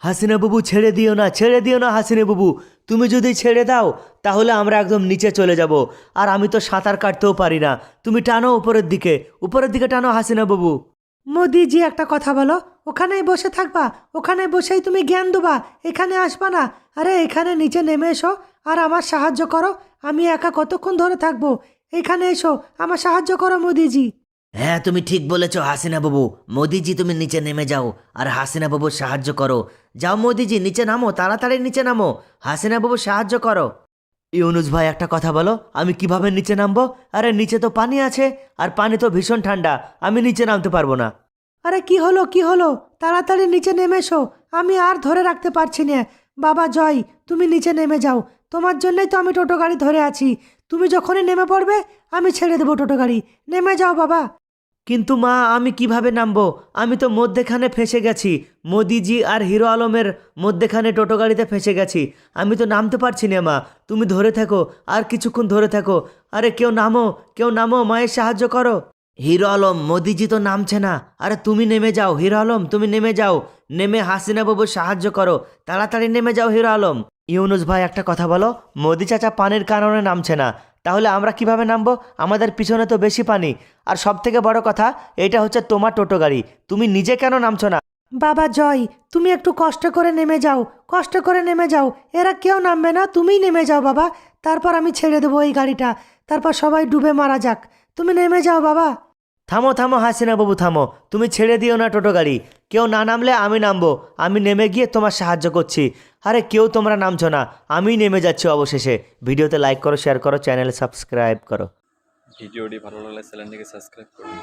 হাসিনা বাবু ছেড়ে দিও না হাসিনা বাবু। তুমি যদি ছেড়ে দাও তাহলে আমরা একদম নিচে চলে যাব, আর আমি তো সাঁতার কাটতেও পারি না। তুমি টানো উপরের দিকে টানো হাসিনা বাবু। মোদিজি একটা কথা বলো, ওখানেই বসে থাকবা? ওখানে বসেই তুমি জ্ঞান দেবা, এখানে আসবা না? আরে এখানে নিচে নেমে এসো আর আমার সাহায্য করো। আমি একা কতক্ষণ ধরে থাকবো? এখানে এসো, আমার সাহায্য করো মোদিজি। হ্যাঁ, তুমি ঠিক বলেছ হাসিনা বাবু। মোদিজি তুমি নিচে নেমে যাও আর হাসিনা বাবুর সাহায্য করো। যাও মোদিজি, নিচে নামো, তাড়াতাড়ি নিচে নামো, হাসিনা বাবু সাহায্য করো। ইউনুস ভাই একটা কথা বলো, আমি কিভাবে নিচে নামবো? আরে নিচে তো পানি আছে, আর পানি তো ভীষণ ঠান্ডা, আমি নিচে নামতে পারবো না। আরে কি হলো, তাড়াতাড়ি নিচে নেমে এসো, আমি আর ধরে রাখতে পারছি না। বাবা জয়, তুমি নিচে নেমে যাও, তোমার জন্যই তো আমি টোটো গাড়ি ধরে আছি। তুমি যখনই নেমে পড়বে আমি ছেড়ে দেবো টোটো গাড়ি। নেমে যাও বাবা। কিন্তু মা, আমি কিভাবে নামবো? আমি তো মধ্যেখানে ফেসে গেছি, মোদিজি আর হিরো আলমের মধ্যেখানে টোটো গাড়িতে ফেসে গেছি। আমি তো নামতে পারছি না মা, তুমি ধরে থাকো, আর কিছুক্ষণ ধরে থাকো। আরে কেউ নামো, মায়ের সাহায্য করো। হিরো আলম, মোদিজি তো নামছে না। আরে তুমি নেমে যাও হিরো আলম, তুমি নেমে যাও, নেমে হাসিনা বাবুর সাহায্য করো, তাড়াতাড়ি নেমে যাও হিরো আলম। ইউনুস ভাই একটা কথা বলো, মোদি চাচা পানির কারণে নামছে না, তাহলে আমরা কিভাবে নামবো? আমাদের পিছনে তো বেশি পানি। আর সব থেকে বড় কথা, এটা হচ্ছে তোমার টোটো গাড়ি, তুমি নিজে কেন নামছো না? বাবা জয়, তুমি একটু কষ্ট করে নেমে যাও, কষ্ট করে নেমে যাও। এরা কেউ নামবে না, তুমিই নেমে যাও বাবা। তারপর আমি ছেড়ে দেবো এই গাড়িটা, তারপর সবাই ডুবে মারা যাক। তুমি নেমে যাও বাবা। থামো হাসিনা বাবু, থামো, তুমি ছেড়ে দিও না টোটো গাড়ি। কেউ না নামলে আমি নামবো, আমি নেমে গিয়ে তোমার সাহায্য করছি। আরে কেউ তোমরা নামছো না, আমিই নেমে যাচ্ছি অবশেষে। ভিডিওতে লাইক করো, শেয়ার করো, চ্যানেলে সাবস্ক্রাইব করো। ভিডিওটি ভালো লাগলে চ্যানেলটিকে সাবস্ক্রাইব করুন।